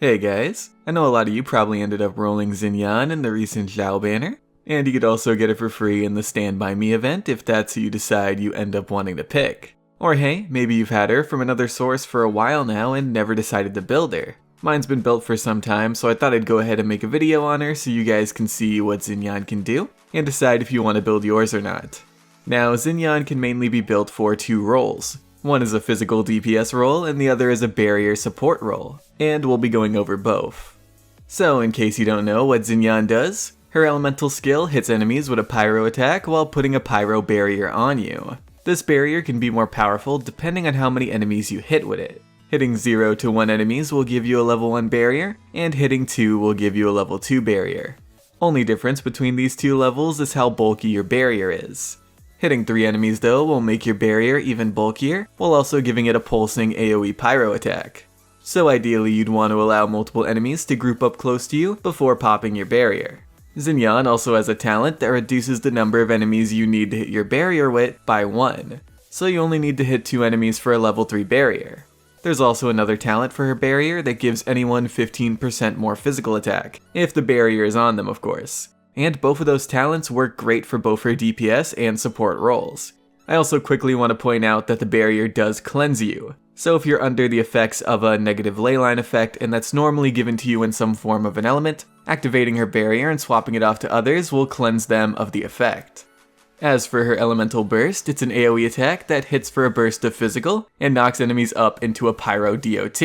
Hey guys, I know a lot of you probably ended up rolling Xinyan in the recent Zhao banner, and you could also get it for free in the Stand By Me event if that's who you decide you end up wanting to pick. Or hey, maybe you've had her from another source for a while now and never decided to build her. Mine's been built for some time, so I thought I'd go ahead and make a video on her so you guys can see what Xinyan can do, and decide if you want to build yours or not. Now, Xinyan can mainly be built for two roles. One is a physical DPS role, and the other is a barrier support role, and we'll be going over both. So, in case you don't know what Xinyan does, her elemental skill hits enemies with a pyro attack while putting a pyro barrier on you. This barrier can be more powerful depending on how many enemies you hit with it. Hitting 0 to 1 enemies will give you a level 1 barrier, and hitting 2 will give you a level 2 barrier. Only difference between these two levels is how bulky your barrier is. Hitting 3 enemies though will make your barrier even bulkier, while also giving it a pulsing AoE pyro attack. So ideally you'd want to allow multiple enemies to group up close to you before popping your barrier. Xinyan also has a talent that reduces the number of enemies you need to hit your barrier with by 1, so you only need to hit 2 enemies for a level 3 barrier. There's also another talent for her barrier that gives anyone 15% more physical attack, if the barrier is on them of course. And both of those talents work great for both her DPS and support roles. I also quickly want to point out that the barrier does cleanse you, so if you're under the effects of a negative leyline effect and that's normally given to you in some form of an element, activating her barrier and swapping it off to others will cleanse them of the effect. As for her elemental burst, it's an AoE attack that hits for a burst of physical and knocks enemies up into a pyro DOT.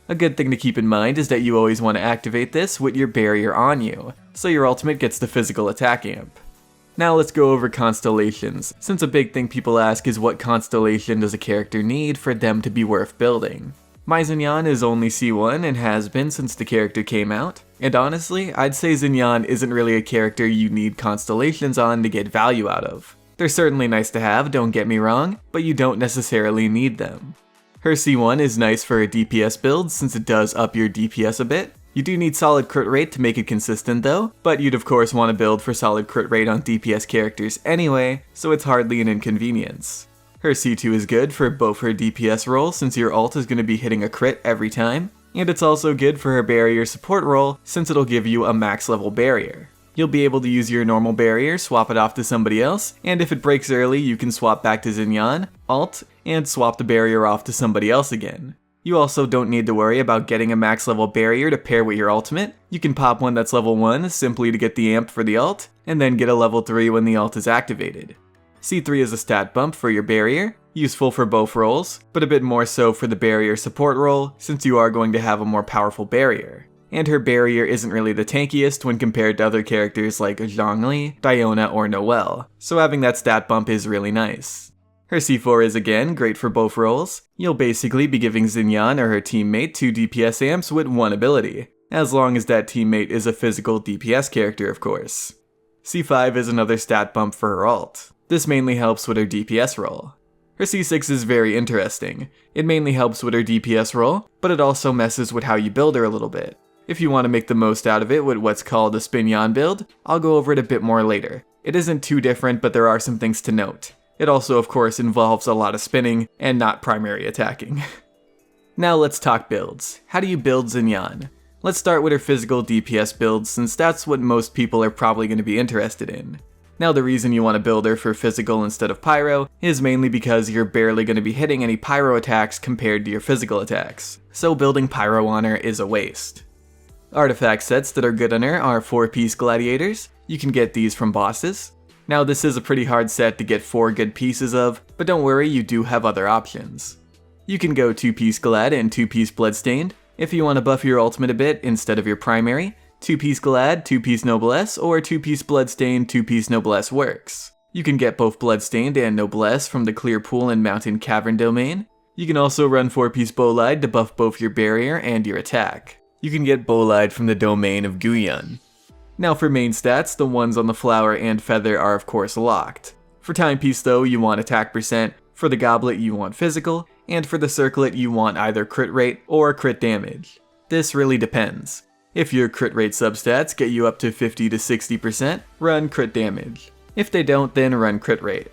A good thing to keep in mind is that you always want to activate this with your barrier on you, so your ultimate gets the physical attack amp. Now let's go over constellations, since a big thing people ask is what constellation does a character need for them to be worth building. My Xinyan is only C1 and has been since the character came out, and honestly, I'd say Xinyan isn't really a character you need constellations on to get value out of. They're certainly nice to have, don't get me wrong, but you don't necessarily need them. Her C1 is nice for a DPS build since it does up your DPS a bit. You do need solid crit rate to make it consistent though, but you'd of course want to build for solid crit rate on DPS characters anyway, so it's hardly an inconvenience. Her C2 is good for both her DPS role since your ult is going to be hitting a crit every time, and it's also good for her barrier support role since it'll give you a max level barrier. You'll be able to use your normal barrier, swap it off to somebody else, and if it breaks early you can swap back to Xinyan, ult, and swap the barrier off to somebody else again. You also don't need to worry about getting a max level barrier to pair with your ultimate. You can pop one that's level 1 simply to get the amp for the ult, and then get a level 3 when the ult is activated. C3 is a stat bump for your barrier, useful for both roles, but a bit more so for the barrier support role since you are going to have a more powerful barrier. And her barrier isn't really the tankiest when compared to other characters like Zhongli, Diona, or Noelle, so having that stat bump is really nice. Her C4 is again great for both roles. You'll basically be giving Xinyan or her teammate 2 DPS amps with 1 ability, as long as that teammate is a physical DPS character of course. C5 is another stat bump for her ult. This mainly helps with her DPS role. Her C6 is very interesting. It mainly helps with her DPS role, but it also messes with how you build her a little bit. If you want to make the most out of it with what's called a Spinyon Build, I'll go over it a bit more later. It isn't too different, but there are some things to note. It also of course involves a lot of spinning and not primary attacking. Now let's talk builds. How do you build Xinyan? Let's start with her physical DPS build since that's what most people are probably going to be interested in. Now the reason you want to build her for physical instead of pyro is mainly because you're barely going to be hitting any pyro attacks compared to your physical attacks, so building pyro on her is a waste. Artifact sets that are good on her are 4-piece gladiators. You can get these from bosses. Now this is a pretty hard set to get 4 good pieces of, but don't worry, you do have other options. You can go 2-piece glad and 2-piece bloodstained. If you want to buff your ultimate a bit instead of your primary, 2-piece glad, 2-piece noblesse, or 2-piece bloodstained, 2-piece noblesse works. You can get both bloodstained and noblesse from the clear pool and mountain cavern domain. You can also run 4-piece bolide to buff both your barrier and your attack. You can get bolide from the domain of Xinyan. Now for main stats, the ones on the flower and feather are of course locked. For timepiece though, you want attack percent, for the goblet you want physical, and for the circlet you want either crit rate or crit damage. This really depends. If your crit rate substats get you up to 50 to 60%, run crit damage. If they don't, then run crit rate.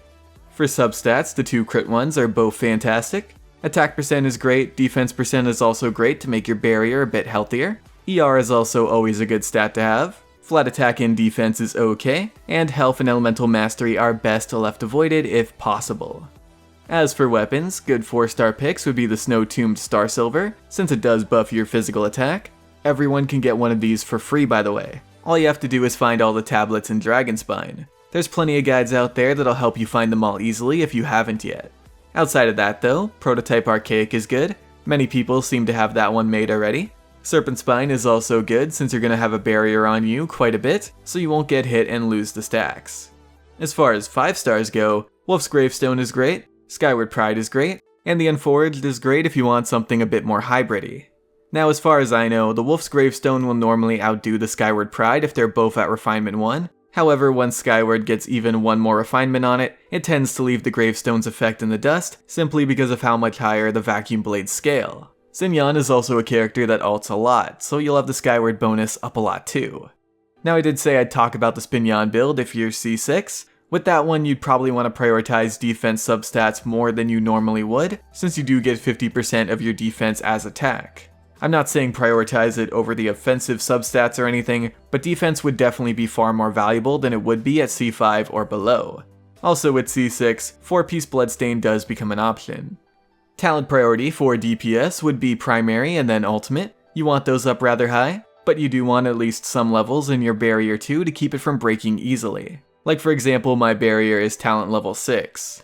For substats, the 2 crit ones are both fantastic. Attack percent is great, defense percent is also great to make your barrier a bit healthier. ER is also always a good stat to have. Flat attack and defense is okay, and health and elemental mastery are best left avoided if possible. As for weapons, good 4-star picks would be the Snow-Tombed Star Silver, since it does buff your physical attack. Everyone can get one of these for free, by the way. All you have to do is find all the tablets in Dragonspine. There's plenty of guides out there that'll help you find them all easily if you haven't yet. Outside of that though, Prototype Archaic is good. Many people seem to have that one made already. Serpent Spine is also good since you're going to have a barrier on you quite a bit, so you won't get hit and lose the stacks. As far as 5 stars go, Wolf's Gravestone is great, Skyward Pride is great, and the Unforged is great if you want something a bit more hybrid-y. Now as far as I know, the Wolf's Gravestone will normally outdo the Skyward Pride if they're both at Refinement 1, however once Skyward gets even one more refinement on it, it tends to leave the Gravestone's effect in the dust, simply because of how much higher the Vacuum Blades scale. Xinyan is also a character that ults a lot, so you'll have the Skyward bonus up a lot too. Now I did say I'd talk about the Spinyon build if you're C6. With that one, you'd probably want to prioritize defense substats more than you normally would, since you do get 50% of your defense as attack. I'm not saying prioritize it over the offensive substats or anything, but defense would definitely be far more valuable than it would be at C5 or below. Also with C6, 4-piece Bloodstain does become an option. Talent priority for DPS would be primary and then ultimate. You want those up rather high, but you do want at least some levels in your barrier too to keep it from breaking easily. Like for example, my barrier is talent level 6.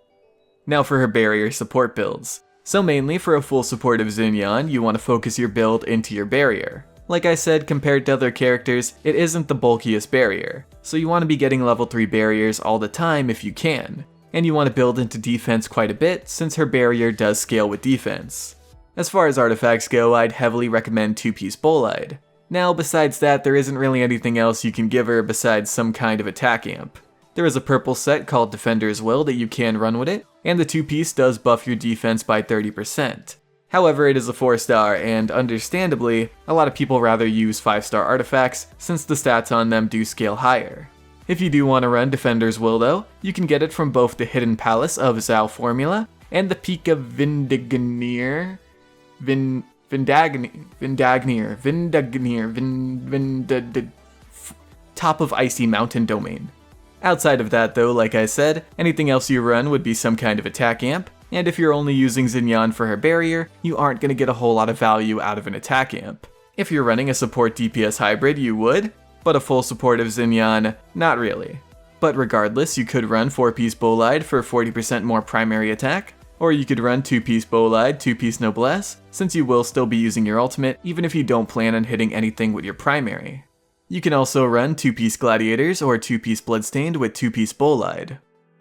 Now for her barrier support builds. So mainly for a full support of Xinyan, you want to focus your build into your barrier. Like I said, compared to other characters, it isn't the bulkiest barrier, so you want to be getting level 3 barriers all the time if you can. And you want to build into defense quite a bit since her barrier does scale with defense. As far as artifacts go, I'd heavily recommend 2-piece Bolide. Now besides that, there isn't really anything else you can give her besides some kind of attack amp. There is a purple set called Defender's Will that you can run with it, and the 2-piece does buff your defense by 30%. However, it is a 4-star, and understandably, a lot of people rather use 5-star artifacts since the stats on them do scale higher. If you do want to run Defender's Will though, you can get it from both the Hidden Palace of Zao formula and the Peak of Vindagnier, top of Icy Mountain domain. Outside of that though, like I said, anything else you run would be some kind of attack amp, and if you're only using Xinyan for her barrier, you aren't going to get a whole lot of value out of an attack amp. If you're running a support DPS hybrid, you would, but a full support of Xinyan, not really. But regardless, you could run 4-piece Bolide for 40% more primary attack, or you could run 2-piece Bolide, 2-piece Noblesse, since you will still be using your ultimate even if you don't plan on hitting anything with your primary. You can also run 2-piece Gladiators or 2-piece Bloodstained with 2-piece Bolide.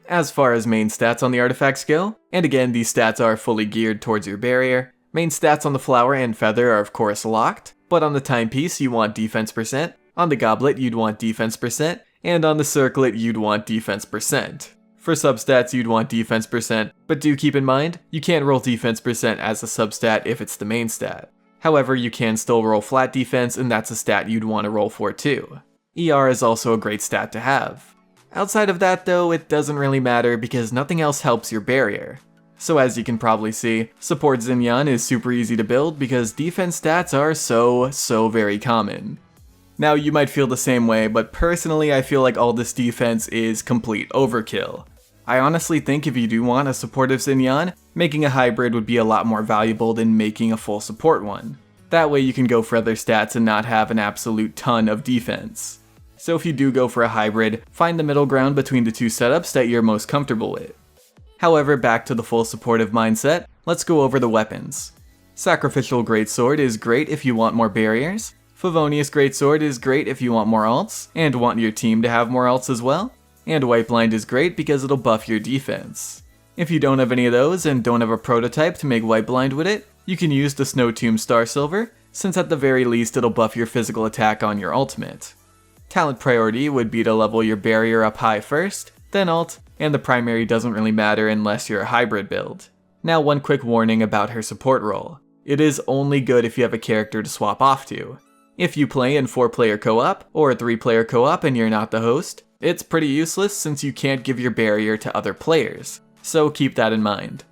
As far as main stats on the artifacts go, and again these stats are fully geared towards your barrier, main stats on the Flower and Feather are of course locked, but on the Timepiece you want defense percent, on the Goblet you'd want defense percent, and on the Circlet you'd want defense percent. For substats you'd want defense percent, but do keep in mind, you can't roll defense percent as a substat if it's the main stat. However, you can still roll flat defense and that's a stat you'd want to roll for too. ER is also a great stat to have. Outside of that though, it doesn't really matter because nothing else helps your barrier. So as you can probably see, support Xinyan is super easy to build because defense stats are so very common. Now you might feel the same way, but personally I feel like all this defense is complete overkill. I honestly think if you do want a supportive Xinyan, making a hybrid would be a lot more valuable than making a full support one. That way you can go for other stats and not have an absolute ton of defense. So if you do go for a hybrid, find the middle ground between the two setups that you're most comfortable with. However, back to the full supportive mindset, let's go over the weapons. Sacrificial Greatsword is great if you want more barriers. Favonius Greatsword is great if you want more ults, and want your team to have more ults as well. And White Blind is great because it'll buff your defense. If you don't have any of those and don't have a prototype to make White Blind with it, you can use the Snow-Tombed Star Silver, since at the very least it'll buff your physical attack on your ultimate. Talent priority would be to level your barrier up high first, then ult, and the primary doesn't really matter unless you're a hybrid build. Now one quick warning about her support role. It is only good if you have a character to swap off to. If you play in 4-player co-op, or a 3-player co-op and you're not the host, it's pretty useless since you can't give your barrier to other players, so keep that in mind.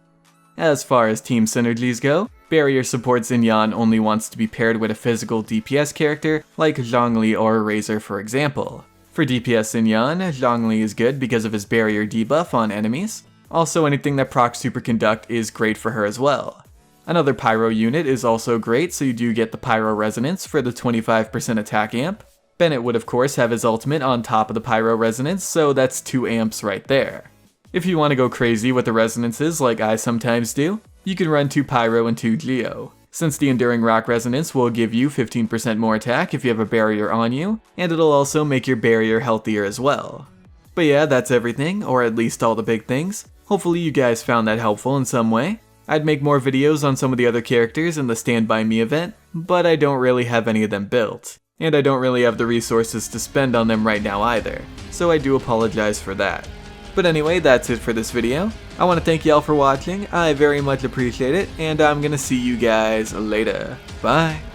As far as team synergies go, barrier support Xinyan only wants to be paired with a physical DPS character like Zhongli or Razor for example. For DPS Xinyan, Zhongli is good because of his barrier debuff on enemies. Also anything that procs Superconduct is great for her as well. Another Pyro unit is also great, so you do get the Pyro Resonance for the 25% attack amp. Bennett would of course have his ultimate on top of the Pyro Resonance, so that's 2 amps right there. If you want to go crazy with the resonances like I sometimes do, you can run 2 Pyro and 2 Geo. Since the Enduring Rock Resonance will give you 15% more attack if you have a barrier on you, and it'll also make your barrier healthier as well. But yeah, that's everything, or at least all the big things. Hopefully you guys found that helpful in some way. I'd make more videos on some of the other characters in the Stand By Me event, but I don't really have any of them built. And I don't really have the resources to spend on them right now either, so I do apologize for that. But anyway, that's it for this video. I want to thank y'all for watching, I very much appreciate it, and I'm gonna see you guys later. Bye!